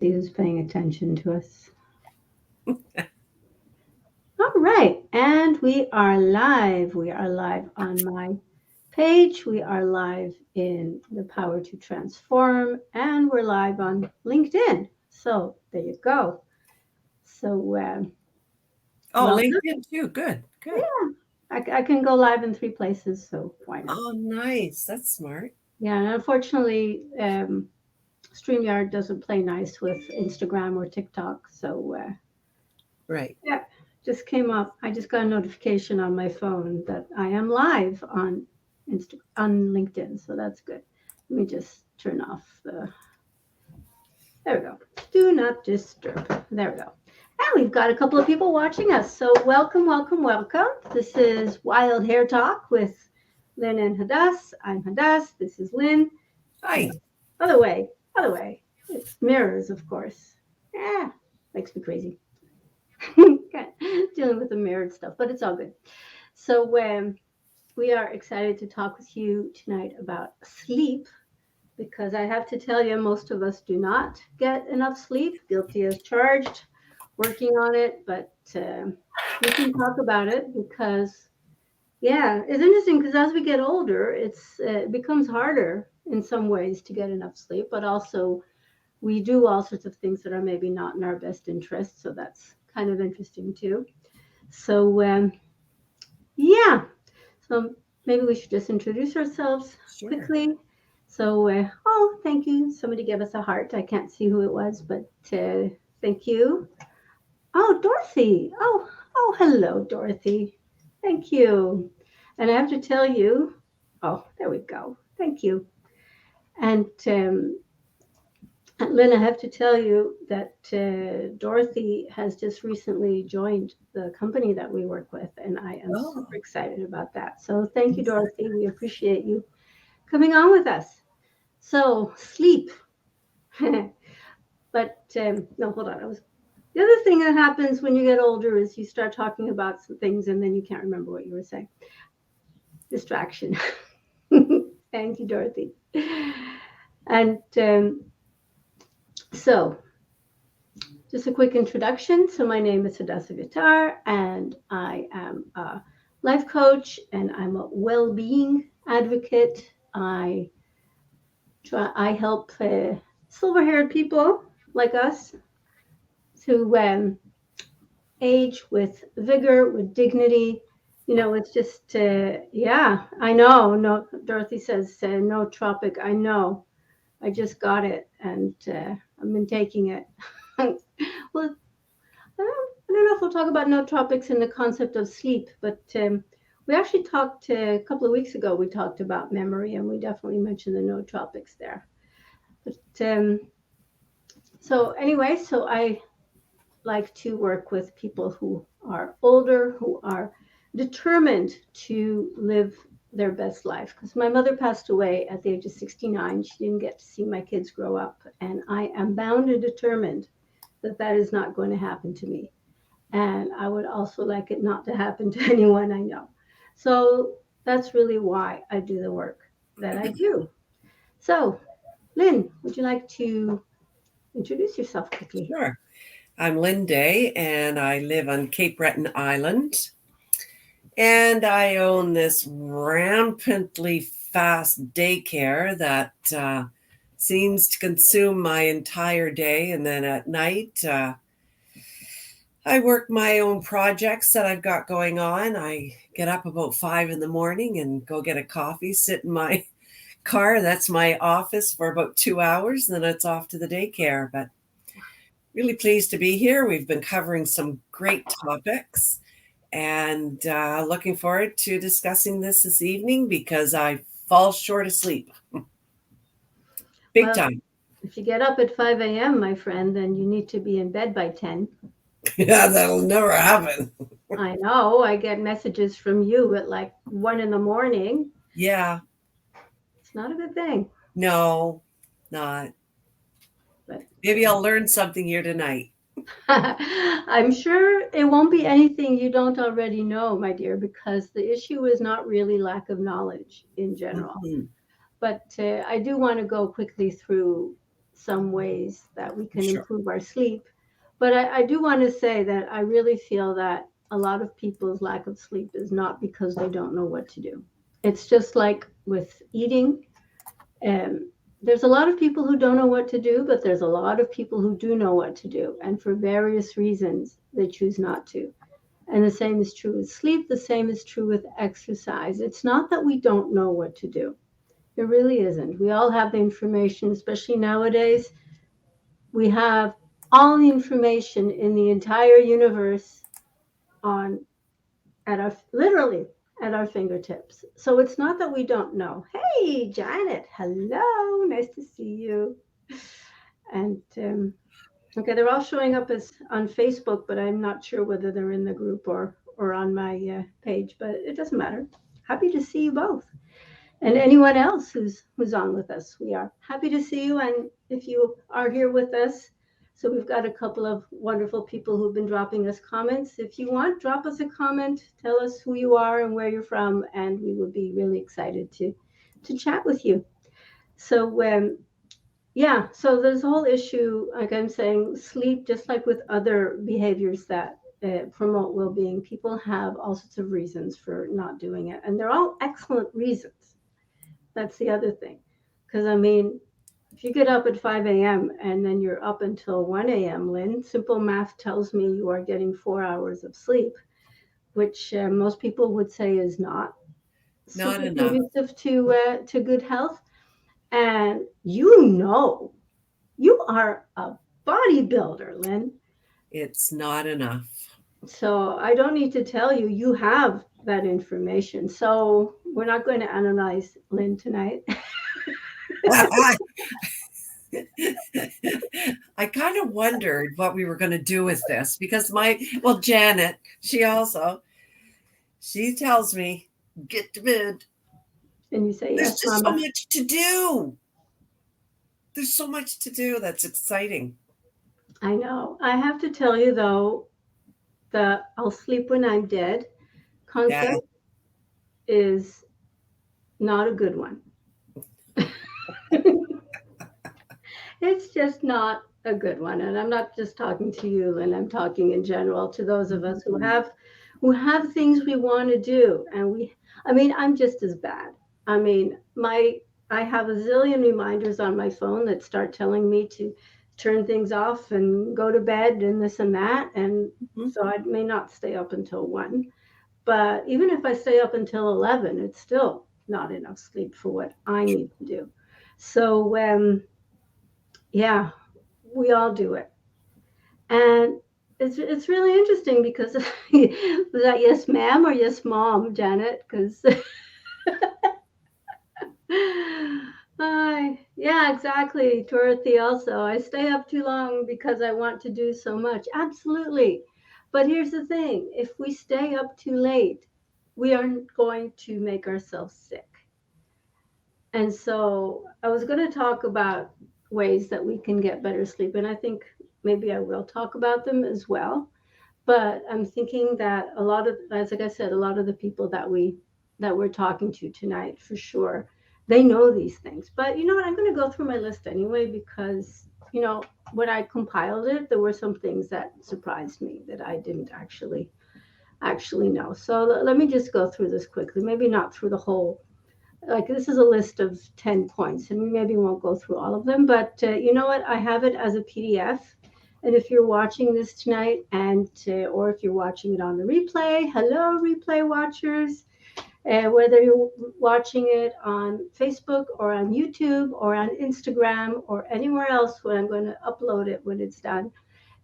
See who's paying attention to us. All right, and we are live. We are live on my page. We are live in the Power to Transform, and we're live on LinkedIn. So there you go. So Oh, welcome. LinkedIn too. Good, good. Yeah, I can go live in three places, so why not? Oh, nice. That's smart. Yeah, and unfortunately, StreamYard doesn't play nice with Instagram or TikTok. So Right. yeah, just came up. I just got a notification on my phone that I am live on on LinkedIn, so that's good. Let me just turn off the. There we go. Do not disturb. There we go. And we've got a couple of people watching us. So welcome, welcome, welcome. This is Wild Hair Talk with Lynn and Hadass. I'm Hadass. This is Lynn. And Hi. other way, other way. It's mirrors, of course. Yeah, makes me crazy. Dealing with the mirrored stuff, but it's all good. So we are excited to talk with you tonight about sleep because I have to tell you, most of us do not get enough sleep. Guilty as charged, working on it, but we can talk about it because, yeah, it's interesting because as we get older, it becomes harder in some ways to get enough sleep, but also we do all sorts of things that are maybe not in our best interest. So that's kind of interesting too. So, yeah, so maybe we should just introduce ourselves Sure. quickly. So, oh, thank you. Somebody gave us a heart. I can't see who it was, but thank you. Oh, Dorothy. Oh, hello, Dorothy. Thank you. And I have to tell you, oh, there we go. Thank you. And Lynn, I have to tell you that Dorothy has just recently joined the company that we work with, and I am super Oh, excited about that. So thank you, Dorothy. We appreciate you coming on with us. So sleep, but no, hold on. I was the other thing that happens when you get older is you start talking about some things and then you can't remember what you were saying. Distraction. Thank you, Dorothy. And so just a quick introduction. So, my name is Hadass Vitar, and I am a life coach and I'm a well being advocate. I help silver haired people like us to age with vigor, with dignity. You know, it's just, yeah, I know. No, Dorothy says, no tropic. I know. I just got it and I've been taking it. Well, I don't know if we'll talk about nootropics and the concept of sleep, but we actually talked a couple of weeks ago. We talked about memory, and we definitely mentioned the nootropics there. But so anyway, so I like to work with people who are older, who are determined to live their best life. Because my mother passed away at the age of 69. She didn't get to see my kids grow up, and I am bound and determined that that is not going to happen to me. And I would also like it not to happen to anyone I know. So that's really why I do the work that I do. So, Lynn, would you like to introduce yourself quickly? sure. I'm Lynn Day, and I live on Cape Breton Island. And I own this rampantly fast daycare that seems to consume my entire day. And then at night, I work my own projects that I've got going on. I get up about 5 in the morning and go get a coffee, sit in my car. That's my office for about 2 hours. Then it's off to the daycare. But really pleased to be here. We've been covering some great topics and looking forward to discussing this evening because I fall short of sleep big Well, time. if you get up at 5 a.m., my friend, then you need to be in bed by 10. Yeah, that'll never happen. I know. I get messages from you at like 1 in the morning. Yeah, It's not a good thing. no, not. But Maybe I'll learn something here tonight. I'm sure it won't be anything you don't already know, my dear, because the issue is not really lack of knowledge in general. Mhm. But I do want to go quickly through some ways that we can Sure. improve our sleep. But I do want to say that I really feel that a lot of people's lack of sleep is not because they don't know what to do. It's just like with eating. Um, there's a lot of people who don't know what to do, but there's a lot of people who do know what to do. And for various reasons, they choose not to. And the same is true with sleep. The same is true with exercise. It's not that we don't know what to do. It really isn't. We all have the information, especially nowadays. We have all the information in the entire universe on at our literally at our fingertips. So it's not that we don't know. Hey, Janet, hello, nice to see you. And okay, they're all showing up as on Facebook, but I'm not sure whether they're in the group or on my page. But it doesn't matter. Happy to see you both, and anyone else who's on with us. We are happy to see you, and if you are here with us. So we've got a couple of wonderful people who've been dropping us comments. If you want, drop us a comment, tell us who you are and where you're from, and we would be really excited to chat with you. So yeah, so there's a whole issue, like I'm saying, sleep, just like with other behaviors that promote well-being, people have all sorts of reasons for not doing it, and they're all excellent reasons. That's the other thing. Because, I mean, if you get up at 5 a.m. and then you're up until 1 a.m., Lynn, simple math tells me you are getting 4 hours of sleep, which most people would say is not Not super enough. conducive to good health. And you are a bodybuilder, Lynn. It's not enough. So I don't need to tell you, you have that information. So we're not going to analyze Lynn tonight. I kind of wondered what we were going to do with this because well, Janet, she tells me, get to bed. And you say, There's yes, just so Mama. much to do. There's so much to do. That's exciting. I know. I have to tell you, though, the I'll sleep when I'm dead Yeah. concept is not a good one. It's just not a good one. And I'm not just talking to you, and I'm talking in general to those of us who have things we want to do. And I mean, I'm just as bad. I mean, I have a zillion reminders on my phone that start telling me to turn things off and go to bed and this and that. And Mhm. so I may not stay up until 1. But even if I stay up until 11, it's still not enough sleep for what I need to do. So, yeah, we all do it. And it's really interesting because was that yes, ma'am, or yes, mom, Janet? Because yeah, exactly. Dorothy also. I stay up too long because I want to do so much. Absolutely. But here's the thing, if we stay up too late, we are going to make ourselves sick. And so I was going to talk about ways that we can get better sleep. And I think maybe I will talk about them as well. But I'm thinking that a lot of, as like I said, a lot of the people that we're talking to tonight, for sure, they know these things. But you know what? I'm going to go through my list anyway because when I compiled it, there were some things that surprised me that I didn't actually know. So let me just go through this quickly. Maybe not through the whole. Like this is a list of 10 points, and we maybe won't go through all of them. But you know what? I have it as a PDF. And if you're watching this tonight, or if you're watching it on the replay, hello, replay watchers. Whether you're watching it on Facebook or on YouTube or on Instagram or anywhere else, when I'm going to upload it when it's done,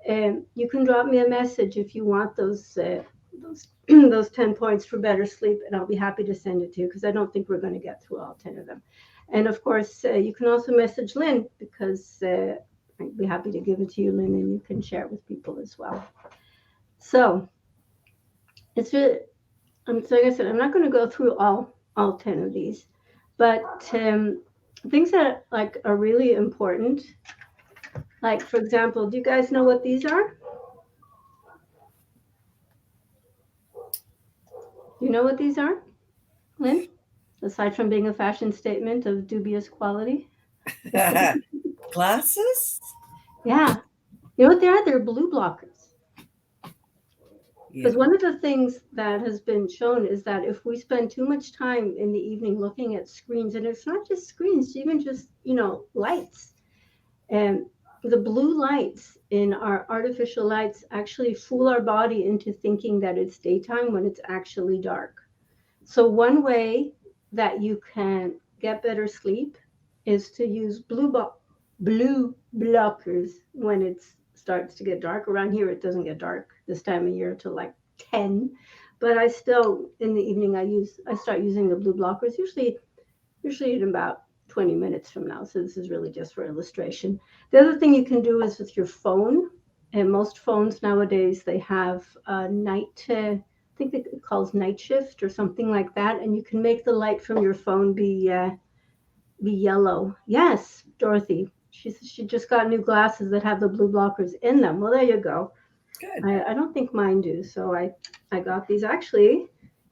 you can drop me a message if you want those those 10 points for better sleep, and I'll be happy to send it to you because I don't think we're going to get through all 10 of them. And of course, you can also message Lynn because I'd be happy to give it to you, Lynn, and you can share it with people as well. So it's really, so like I said, I'm not going to go through all 10 of these, but things that like are really important. Like for example, do you guys know what these are? Do you know what these are, Lynn? Aside from being a fashion statement of dubious quality. Glasses? Yeah. You know what they are? They're blue blockers. Yeah. Because one of the things that has been shown is that if we spend too much time in the evening looking at screens, and it's not just screens, even just, lights, and the blue lights in our artificial lights actually fool our body into thinking that it's daytime when it's actually dark. So one way that you can get better sleep is to use blue blockers when it starts to get dark. Around here, it doesn't get dark this time of year till like 10. But I still, in the evening, I start using the blue blockers usually in about 20 minutes from now. So this is really just for illustration. The other thing you can do is with your phone. And most phones nowadays, they have a night, I think it calls night shift or something like that. And you can make the light from your phone be yellow. Yes, Dorothy. She just got new glasses that have the blue blockers in them. Well, there you go. Good. I don't think mine do. So I got these actually.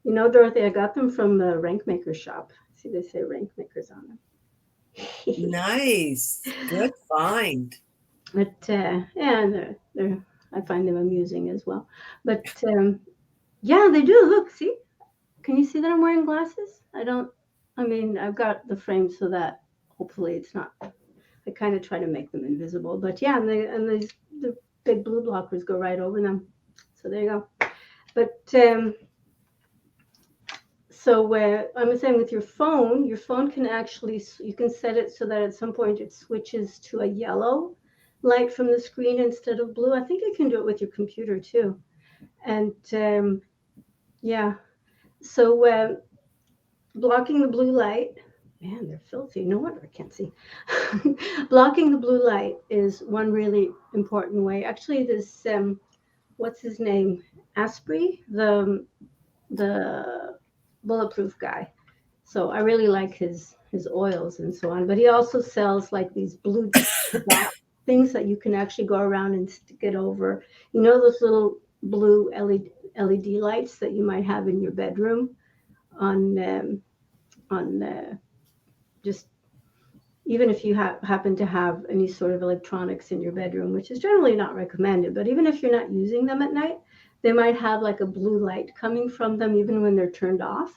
Dorothy, I got them from the rank maker shop. See, they say rank makers on them. Nice. Good find. But yeah, they're I find them amusing as well. But yeah, they do. Look, see, can you see that I'm wearing glasses? I don't. I mean, I've got the frame so that hopefully it's not. I kind of try to make them invisible. But yeah, and the big blue blockers go right over them. So there you go. But so where I'm saying with your phone can actually, you can set it so that at some point it switches to a yellow light from the screen instead of blue. I think you can do it with your computer too. And yeah, so blocking the blue light, man, they're filthy. No wonder I can't see. Blocking the blue light is one really important way. Actually, this, what's his name? Asprey, the bulletproof guy. So I really like his oils and so on. But he also sells like these blue dot things that you can actually go around and stick it over. You know those little blue LED lights that you might have in your bedroom on just even if you happen to have any sort of electronics in your bedroom, which is generally not recommended, but even if you're not using them at night, they might have like a blue light coming from them even when they're turned off.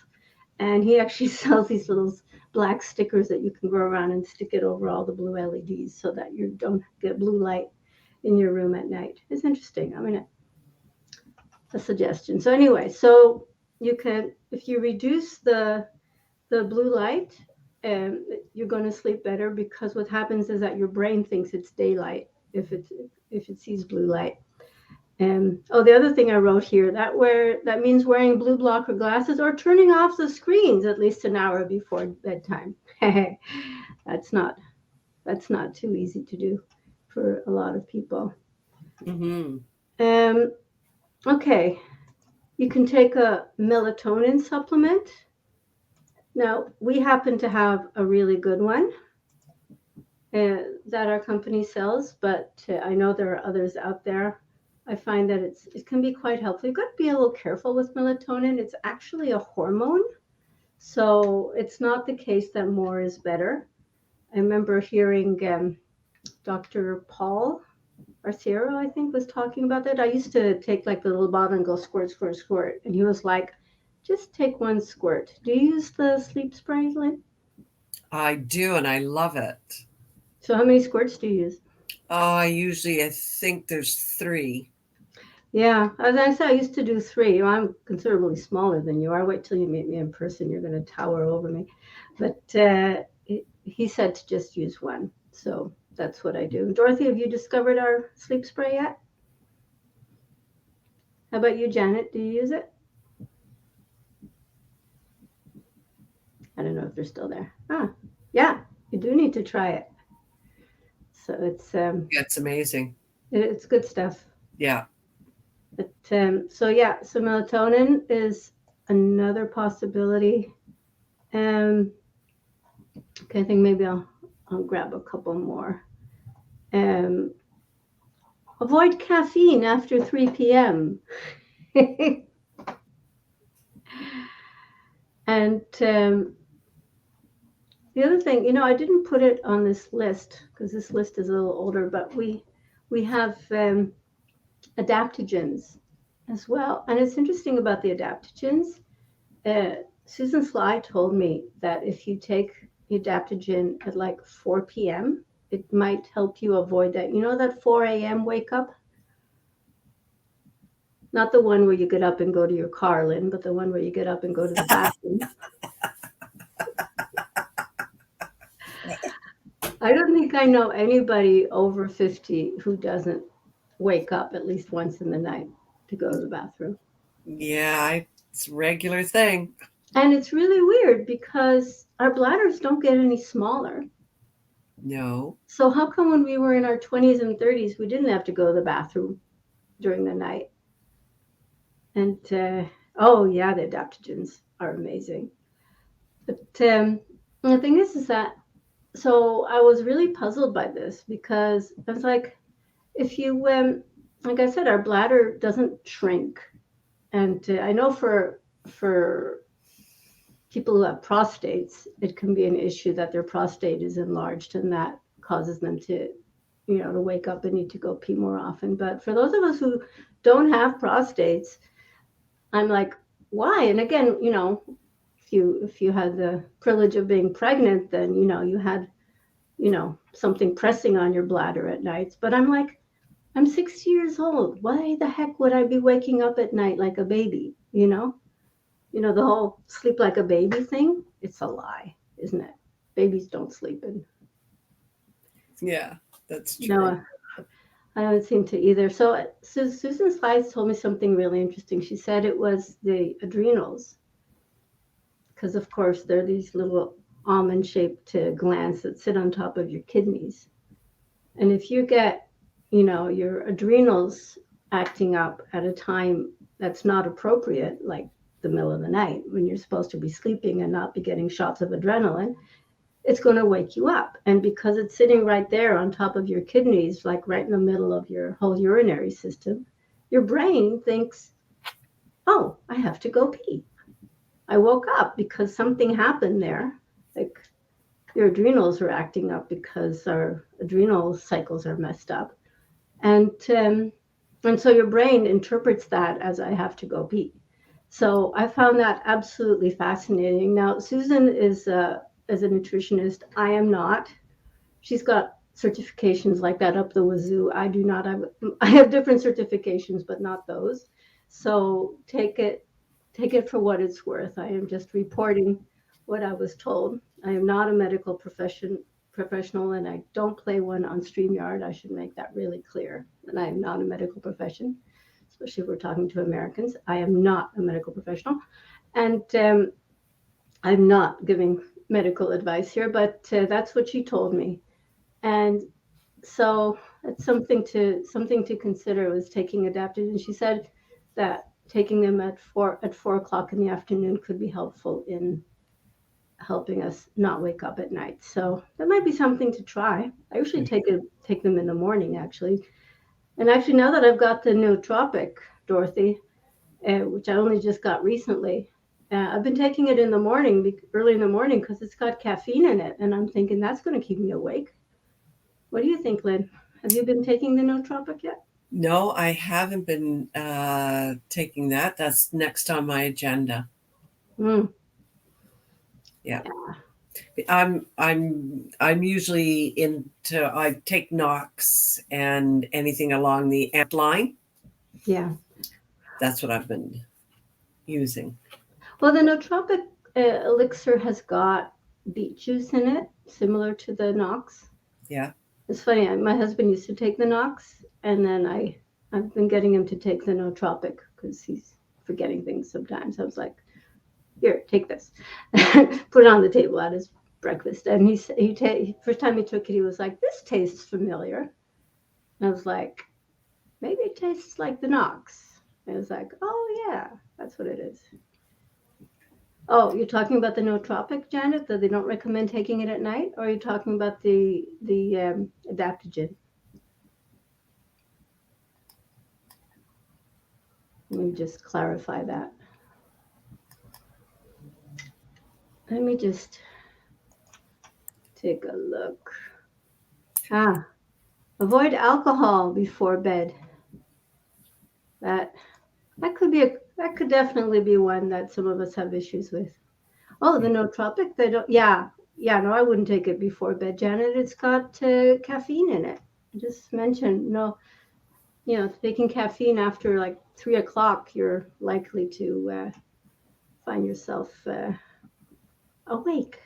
And he actually sells these little black stickers that you can go around and stick it over all the blue LEDs so that you don't get blue light in your room at night. It's interesting. I mean, a suggestion. So anyway, so you can, if you reduce the blue light, you're going to sleep better because what happens is that your brain thinks it's daylight if it sees blue light. Oh, the other thing I wrote here that means wearing blue blocker glasses or turning off the screens at least an hour before bedtime. that's not that's not too easy to do for a lot of people. Mm-hmm. Um, okay, you can take a melatonin supplement. Now we happen to have a really good one that our company sells, but I know there are others out there. I find that it can be quite helpful. You've got to be a little careful with melatonin. It's actually a hormone, so it's not the case that more is better. I remember hearing Dr. Paul Arciero, I think, was talking about that. I used to take like the little bottle and go squirt, squirt, squirt, and he was like, "Just take one squirt." Do you use the sleep spray, Lynn? I do, and I love it. So how many squirts do you use? I think there's 3. Yeah, as I said, I used to do 3. I'm considerably smaller than you are. Wait till you meet me in person. You're going to tower over me. But he said to just use one. So that's what I do. Dorothy, have you discovered our sleep spray yet? How about you, Janet? Do you use it? I don't know if they're still there. Ah, yeah, you do need to try it. So It's amazing. it's good stuff. Yeah. But so yeah, so melatonin is another possibility. Okay, I think maybe I'll grab a couple more. Um, avoid caffeine after 3 p.m. And The other thing, I didn't put it on this list because this list is a little older, but we have adaptogens as well. And it's interesting about the adaptogens. Susan Sly told me that if you take the adaptogen at like 4 p.m., it might help you avoid that. You know that 4 a.m. wake up? Not the one where you get up and go to your car, Lynn, but the one where you get up and go to the bathroom. I don't think I know anybody over 50 who doesn't wake up at least once in the night to go to the bathroom. Yeah, it's a regular thing. And it's really weird because our bladders don't get any smaller. No. So how come when we were in our 20s and 30s, we didn't have to go to the bathroom during the night? And oh yeah, the adaptogens are amazing. But the thing is that so I was really puzzled by this because I was like, if you like I said, our bladder doesn't shrink, and I know for people who have prostates, it can be an issue that their prostate is enlarged, and that causes them to to wake up and need to go pee more often. But for those of us who don't have prostates, I'm like, why? And again, if you had the privilege of being pregnant, then you had something pressing on your bladder at nights. But I'm like, I'm 60 years old. Why the heck would I be waking up at night like a baby? The whole sleep like a baby thing. It's a lie, isn't it? Babies don't sleep, and Yeah, that's true. no, I don't seem to either. So Susan Slides told me something really interesting. She said it was the adrenals, because of course they're these little almond-shaped glands that sit on top of your kidneys. And if you get, your adrenals acting up at a time that's not appropriate, like the middle of the night when you're supposed to be sleeping and not be getting shots of adrenaline, it's going to wake you up. And because it's sitting right there on top of your kidneys, like right in the middle of your whole urinary system, your brain thinks, oh, I have to go pee. I woke up because something happened there. Like your adrenals are acting up because our adrenal cycles are messed up. And so your brain interprets that as I have to go pee. So I found that absolutely fascinating. Now Susan is a nutritionist. I am not. She's got certifications like that up the wazoo. I do not. I have different certifications, but not those. So take it for what it's worth. I am just reporting what I was told. I am not a medical professional, and I don't play one on StreamYard. I should make that really clear. And I am not a medical profession, especially if we're talking to Americans. I am not a medical professional, and I'm not giving medical advice here, but that's what she told me. And so it's something to consider was taking adaptogens. And she said that taking them at 4 o'clock in the afternoon could be helpful in helping us not wake up at night. So that might be something to try. I usually take them in the morning actually. And actually now that I've got the nootropic, Dorothy, which I only just got recently, I've been taking it in the morning, early in the morning, because it's got caffeine in it, and I'm thinking that's going to keep me awake. What do you think, Lynn? Have you been taking the nootropic yet? No, I haven't been taking that. That's next on my agenda. Mm, Yeah. yeah, I'm usually into I take Knox and anything along the ant line. yeah. That's what I've been using. Well, the nootropic elixir has got beet juice in it, similar to the Nox. Yeah. It's funny. My husband used to take the Nox, and then I've been getting him to take the nootropic because he's forgetting things sometimes. I was like, here, take this, put it on the table at his breakfast, and first time he took it, he was like, this tastes familiar. And I was like, maybe it tastes like the Nox. And I was like, oh yeah, that's what it is. Oh, you're talking about the nootropic, Janet, that they don't recommend taking it at night, or are you talking about the adaptogen? Let me just clarify that. Let me just take a look. Ah, avoid alcohol before bed. That that could definitely be one that some of us have issues with. Oh, the nootropic. They don't. Yeah, yeah. No, I wouldn't take it before bed, Janet. It's got caffeine in it. Just mentioned no. Taking caffeine after like 3 o'clock, you're likely to find yourself awake.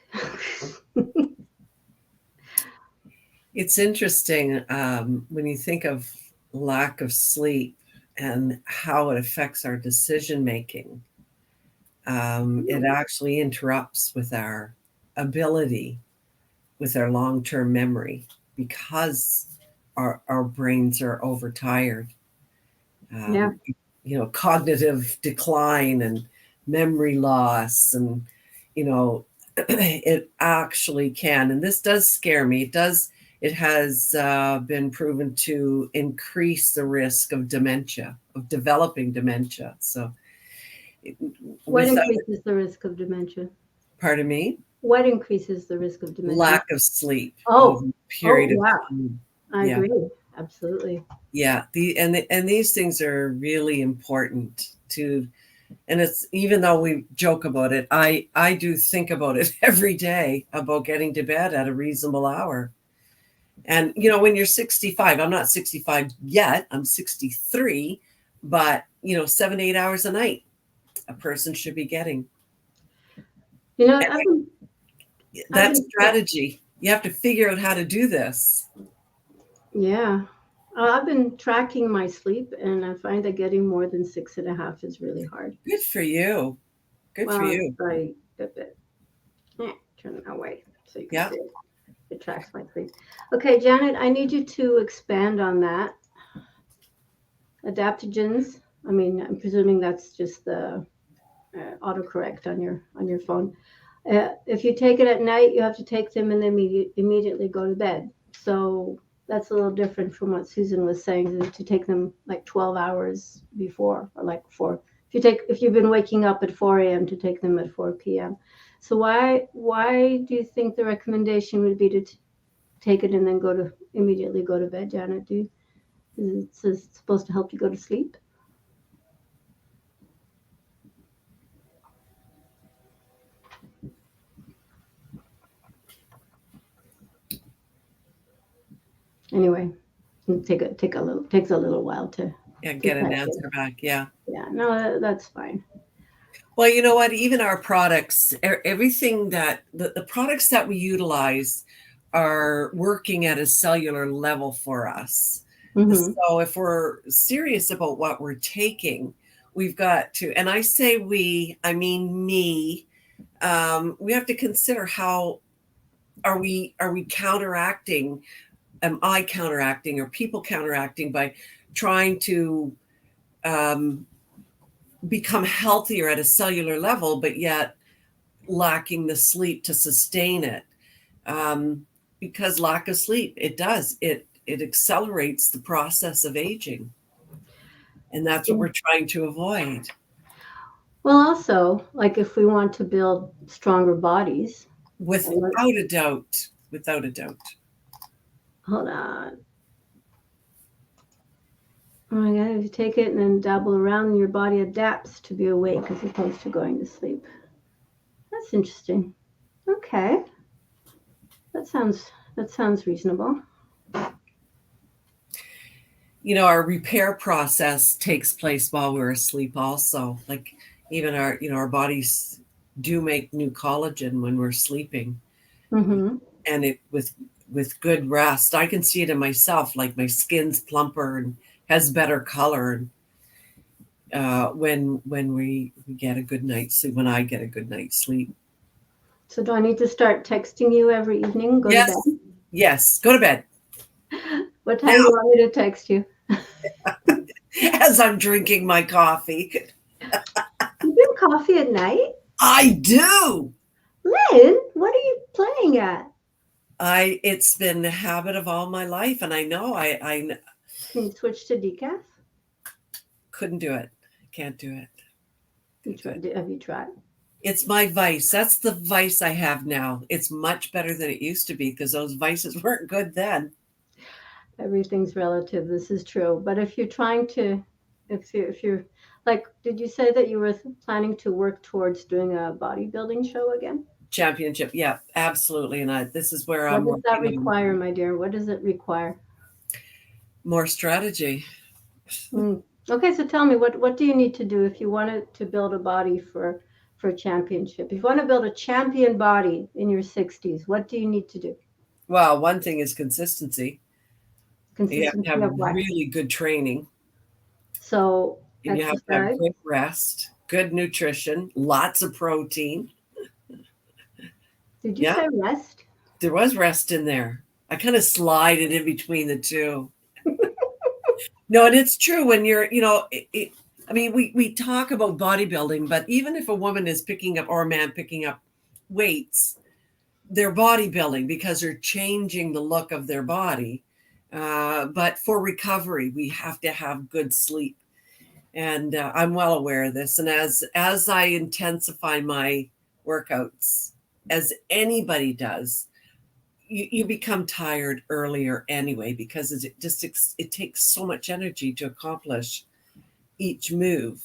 It's interesting when you think of lack of sleep and how it affects our decision making. It actually interrupts with our ability, with our long term memory, because our brains are overtired. Yeah, Um, Cognitive decline and memory loss, and it actually can. And this does scare me. It has been proven to increase the risk of dementia, of developing dementia. So, what without, increases the risk of dementia? pardon me, What increases the risk of dementia? lack of sleep over Oh, a oh, period of yeah, time. I Yeah, agree. Absolutely. yeah. And these things are really important to. And it's, even though we joke about it, I do think about it every day, about getting to bed at a reasonable hour. And when you're 65, I'm not 65 yet, I'm 63, but 7, 8 hours a night a person should be getting. You know, And I've that been, strategy, you have to figure out how to do this. yeah, I've been tracking my sleep, and I find that getting more than 6.5 is really hard. Good for you. Good for Well, you. I bit. Turn it away so you can Yeah. see it. It tracks my sleep. Okay, Janet, I need you to expand on that. Adaptogens. I mean, I'm presuming that's just the autocorrect on your phone. If you take it at night, you have to take them and then immediately go to bed. So that's a little different from what Susan was saying, to take them like 12 hours before, or like four. If you've been waking up at 4 a.m., to take them at 4 p.m. So why do you think the recommendation would be to take it and then immediately go to bed, Janet? Is it supposed to help you go to sleep? Anyway, takes a little while to Get an type in. answer back. Yeah. Yeah, no, that's fine. Well, you know what? Even our products, everything that the products that we utilize are working at a cellular level for us. Hmm. So if we're serious about what we're taking, we've got to, and I say we, I mean me, we have to consider, how are we counteracting? Am I counteracting, or people counteracting, by trying to um, become healthier at a cellular level, but yet lacking the sleep to sustain it? Because lack of sleep, it accelerates the process of aging, and that's what Yeah. we're trying to avoid. Well, also, like if we want to build stronger bodies, and Without a doubt, without a doubt. hold on. Oh my God, if you take it and then dabble around, your body adapts to be awake as opposed to going to sleep. That's interesting. Okay, that sounds reasonable. Our repair process takes place while we're asleep also. Like, even our bodies do make new collagen when we're sleeping. Mm-hmm. And it with good rest, I can see it in myself, like my skin's plumper and has better color. And when we get a good night's sleep, when I get a good night's sleep. So do I need to start texting you every evening? Go to Yes, bed. yes, go to bed What time do now. you want me to text you? As I'm drinking my coffee. You drink coffee at night? I do. Lynn, what are you playing at? It's been the habit of all my life, and I know I Can you switch to decaf? couldn't do it. Can't do it. You Can't do try, it. have you tried? It's my vice. That's the vice I have now. It's much better than it used to be because those vices weren't good then. Everything's relative. This is true. But if you're trying to, if you're like, did you say that you were planning to work towards doing a bodybuilding show again? Championship. Yeah, absolutely. And this is where What I'm does that working on require, my dear? What does it require? more strategy. Mm. Okay, so tell me, what do you need to do if you wanted to build a body for a championship? If you want to build a champion body in your 60s, what do you need to do? Well, one thing is consistency. You have to Consistency have of what? really good training, So and you have to have exercise. good rest, good nutrition, lots of protein. Did you Yeah, say rest? there was rest in there. I kind of slide it in between the two. No, and it's true when you're, I mean, we talk about bodybuilding, but even if a woman is picking up or a man picking up weights, they're bodybuilding because they're changing the look of their body. But for recovery, we have to have good sleep, and I'm well aware of this. And as I intensify my workouts, as anybody does, you become tired earlier anyway because it takes so much energy to accomplish each move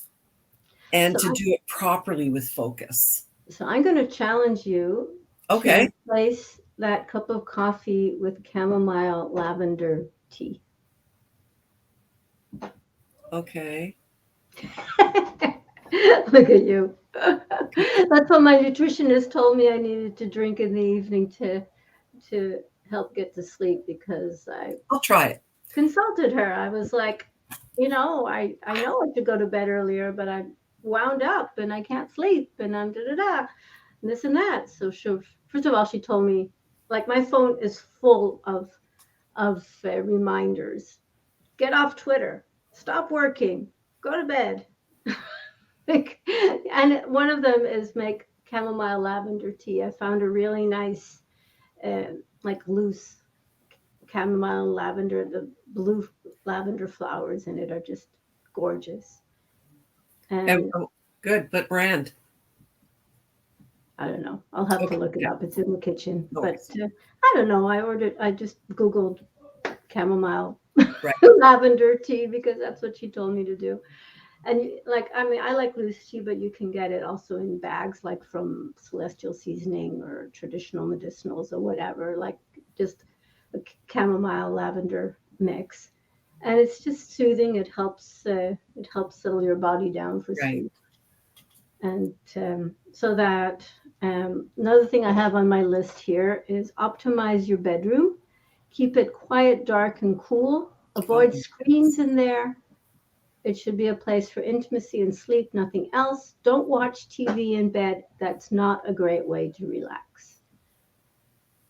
and So to do it properly with focus. So I'm going to challenge you to Okay. replace that cup of coffee with chamomile lavender tea. Okay. Look at you. That's what my nutritionist told me I needed to drink in the evening to help get to sleep because I I'll try it. consulted her. I was like, I know I should go to bed earlier, but I'm wound up and I can't sleep and I'm da da da and this and that. So she first of all she told me like my phone is full of reminders. Get off Twitter. Stop working. Go to bed. And one of them is make chamomile lavender tea. I found a really nice, like loose chamomile and lavender. The blue lavender flowers in it are just gorgeous. And And oh, good, but brand. I don't know. I'll have to Okay. look it Yeah. up. It's in the kitchen. No But worries. I don't know. I just Googled chamomile Right. lavender tea because that's what she told me to do. And like, I mean, I like loose tea, but you can get it also in bags, like from Celestial Seasoning or traditional medicinals or whatever, like just a chamomile lavender mix. And it's just soothing. It helps settle your body down for Right. sleep. And so that another thing I have on my list here is optimize your bedroom. Keep it quiet, dark, and cool. Oh, Avoid screens in there. It should be a place for intimacy and sleep, nothing else. Don't watch TV in bed. That's not a great way to relax.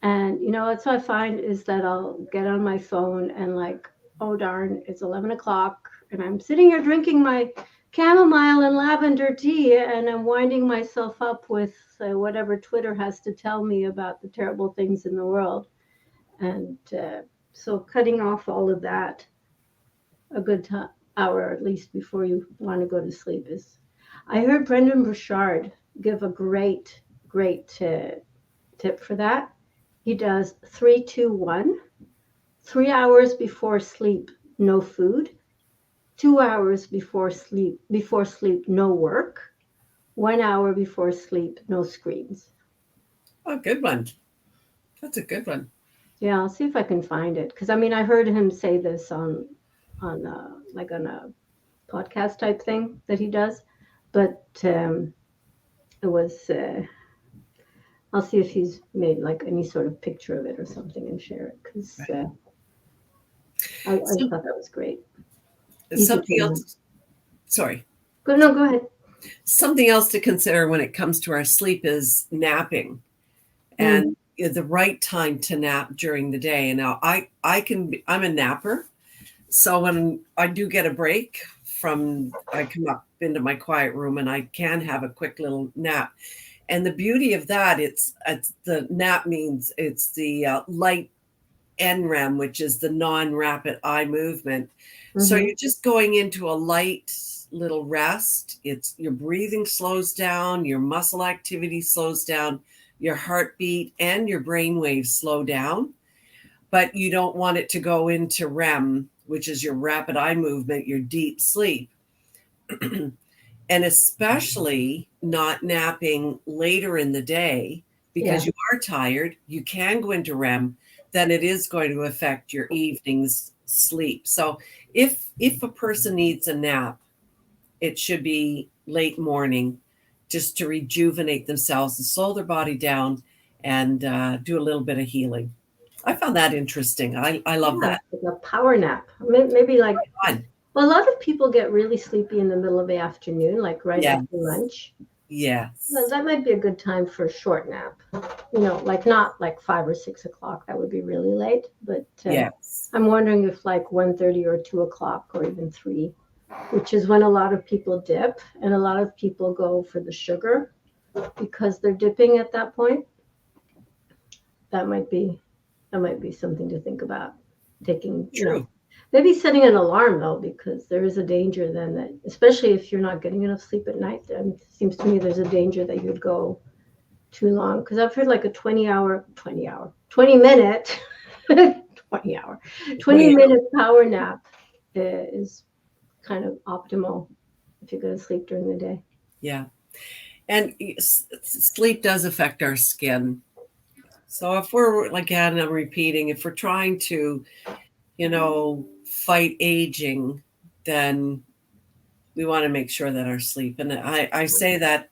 And what I find is that I'll get on my phone and like, oh darn, it's 11 o'clock, and I'm sitting here drinking my chamomile and lavender tea, and I'm winding myself up with whatever Twitter has to tell me about the terrible things in the world. And so cutting off all of that a good hour at least before you want to go to sleep is. I heard Brendan Burchard give a great tip for that. He does 3-2-1. 3 hours before sleep, no food. 2 hours before sleep, no work. 1 hour before sleep, no screens. oh, good one. That's a good one. Yeah, I'll see if I can find it because I mean I heard him say this on a podcast type thing that he does, but it was. I'll see if he's made like any sort of picture of it or something and share it because Right. I So thought that was great. Easy something to learn. else. Sorry. Go no, go ahead. Something else to consider when it comes to our sleep is napping Mm, and the right time to nap during the day. And now I'm a napper. So when I do get a break I come up into my quiet room and I can have a quick little nap. And the beauty of that, it's the nap means it's the light NREM, which is the non-rapid eye movement. So mm-hmm. you're just going into a light little rest. It's your breathing slows down, your muscle activity slows down, your heartbeat and your brain waves slow down, but you don't want it to go into REM, which is your rapid eye movement, your deep sleep. And especially not napping later in the day Yeah. because you are tired, you can go into REM, then it is going to affect your evening's sleep. So if a person needs a nap, it should be late morning just to rejuvenate themselves and slow their body down and do a little bit of healing. I found that interesting. I love Yeah, that. like a power nap. Maybe like, Fun. well, a lot of people get really sleepy in the middle of the afternoon, like right Yes. after lunch. Well, Yes. that might be a good time for a short nap. Like not like 5 or 6 o'clock. That would be really late. But Yes. I'm wondering if like 1:30 or 2 o'clock or even 3, which is when a lot of people dip and a lot of people go for the sugar because they're dipping at that point. That might be something to think about. Taking, True. maybe setting an alarm though, because there is a danger then that, especially if you're not getting enough sleep at night, then it seems to me there's a danger that you'd go too long. Because I've heard like a 20 minute, 20 hour, 20 20. minute power nap is kind of optimal if you're going to sleep during the day. Yeah. And sleep does affect our skin. So if we're, again, I'm repeating, if we're trying to, fight aging, then we want to make sure that our sleep, and I say that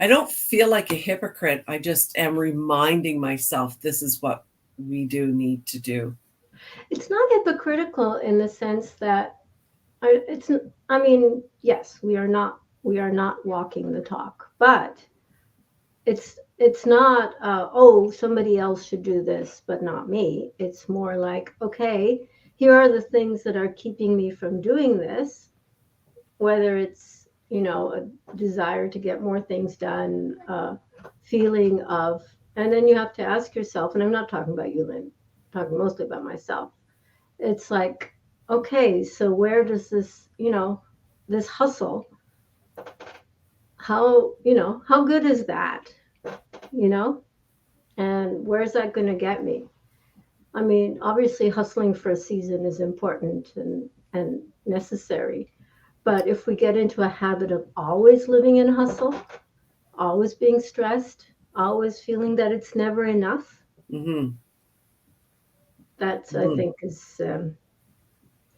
I don't feel like a hypocrite. I just am reminding myself this is what we do need to do. It's not hypocritical in the sense that it's. I mean, yes, we are not walking the talk, but it's not. Oh, somebody else should do this, but not me. It's more like, okay, here are the things that are keeping me from doing this. Whether it's a desire to get more things done, feeling of, and then you have to ask yourself. And I'm not talking about you, Lynn. I'm talking mostly about myself. It's like, okay, so where does this hustle, how good is that, you know and where's that going to get me? I mean, obviously hustling for a season is important and necessary, but if we get into a habit of always living in hustle, always being stressed, always feeling that it's never enough, Hmm. that's, I Hmm. think, is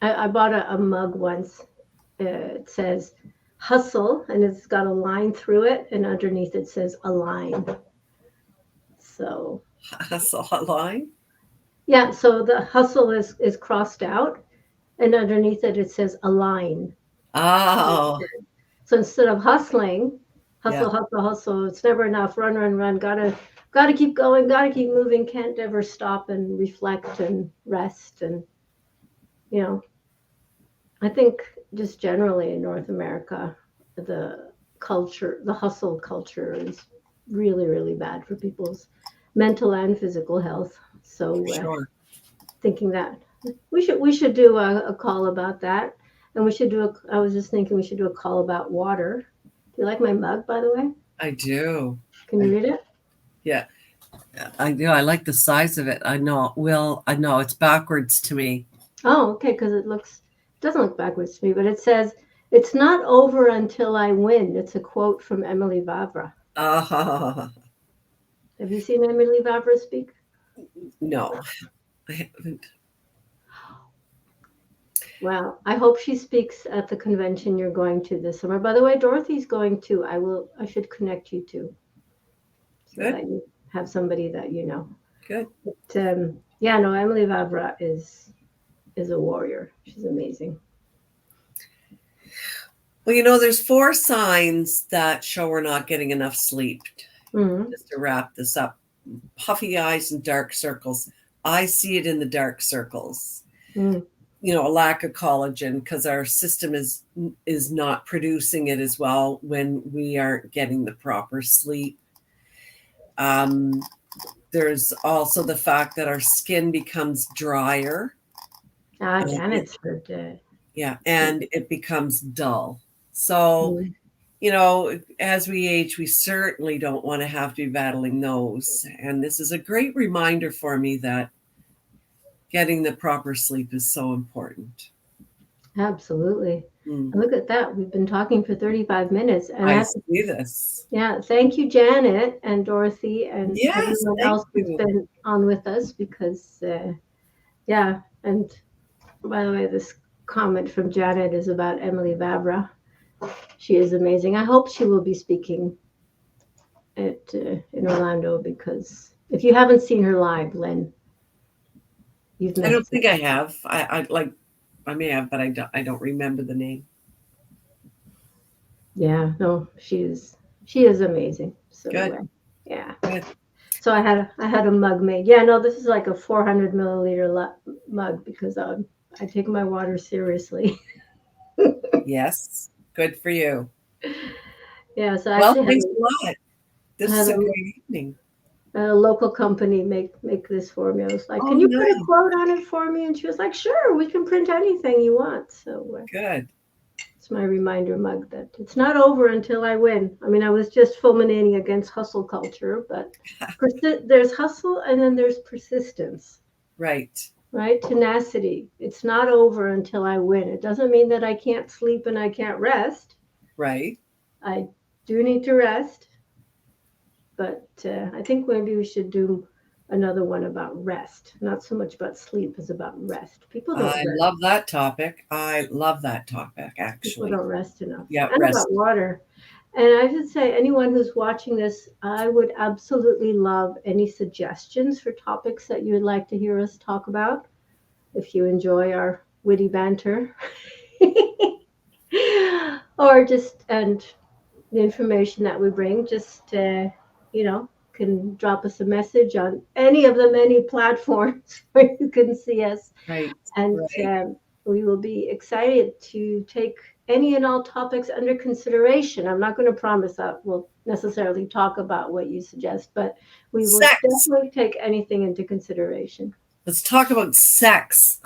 I bought a mug once. It says hustle, and it's got a line through it, and underneath it says align. So Hustle line. yeah, so the hustle is crossed out, and underneath it says align. Oh, So instead of hustling, yeah. hustle, hustle, hustle, it's never enough. Run, run, run. Gotta keep going. Gotta keep moving. Can't ever stop and reflect and rest. And you know, I think just generally in North America, the hustle culture is really, really bad for people's mental and physical health. So Sure. thinking that we should do a call about that, and we should do a. I was just thinking we should do a call about water. Do you like my mug, by the way? I do. Can you read it? Yeah, I do. I like the size of it. I know. Well, I know it's backwards to me. Oh, okay, because it doesn't look backwards to me, but it says, "It's not over until I win." It's a quote from Emily Vavra. Ah, Have you seen Emily Vavra speak? no, I haven't. Well, I hope she speaks at the convention you're going to this summer. By the way, Dorothy's going too. I should connect you two so Good, that you have somebody that you know. good. But yeah, no, Emily Vavra is a warrior. She's amazing. Well, there's 4 signs that show we're not getting enough sleep. Hmm. Just to wrap this up, puffy eyes and dark circles. I see it in the dark circles. Mm. A lack of collagen because our system is not producing it as well when we aren't getting the proper sleep. Um, there's also the fact that our skin becomes drier. Ah, And Janet's heard. yeah, and it becomes dull. So, Mm. as we age, we certainly don't want to have to be battling those. And this is a great reminder for me that getting the proper sleep is so important. Absolutely. Mm. And look at that. We've been talking for 35 minutes. And I see this. yeah, thank you, Janet and Dorothy and Yes, everyone thank else who's you. been on with us because, yeah. And by the way, this comment from Janet is about Emily Vavra. She is amazing. I hope she will be speaking in Orlando because if you haven't seen her live, Len, you've I don't missed it. think I have. I may have, but I don't remember the name. Yeah, no, she is amazing. So Good. yeah. Good. So I had a mug made. Yeah, no, this is like a 400 milliliter mug because I take my water seriously. Yes. Good for you. Yeah, so I Well, actually thanks a lot. This had is a, a great evening. a local company make this for me. I was like, Oh, "Can you put a nice. quote on it for me?" And she was like, "Sure, we can print anything you want." So Good. it's my reminder mug that it's not over until I win. I mean, I was just fulminating against hustle culture, but there's hustle and then there's persistence. Right. Right? Tenacity. It's not over until I win. It doesn't mean that I can't sleep and I can't rest. Right. I do need to rest, but I think maybe we should do another one about rest. Not so much about sleep as about rest. People don't I rest. love that topic. I love that topic, People actually. don't rest enough. Yeah, And about rest. water. And I should say, anyone who's watching this, I would absolutely love any suggestions for topics that you would like to hear us talk about. If you enjoy our witty banter. Or just and the information that we bring just can drop us a message on any of the many platforms where you can see us, Right. and Right. we will be excited to take any and all topics under consideration. I'm not going to promise that we'll necessarily talk about what you suggest, but we will Sex. definitely take anything into consideration. Let's talk about sex.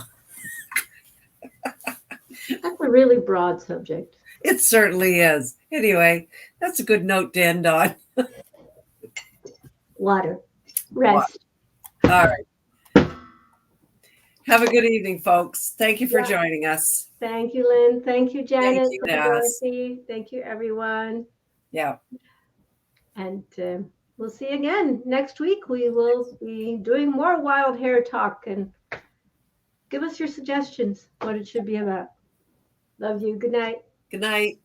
That's a really broad subject. It certainly is. Anyway, that's a good note to end on. Water, Wow. rest. All right. Have a good evening, folks. Thank you for Yeah. joining us. Thank you, Lynn. Thank you, Thank Janet. you, Thank Hadass. Dorothy. Thank you, everyone. Yeah. And we'll see you again next week. We will be doing more wild hair talk, and give us your suggestions what it should be about. Love you. Good night. Good night.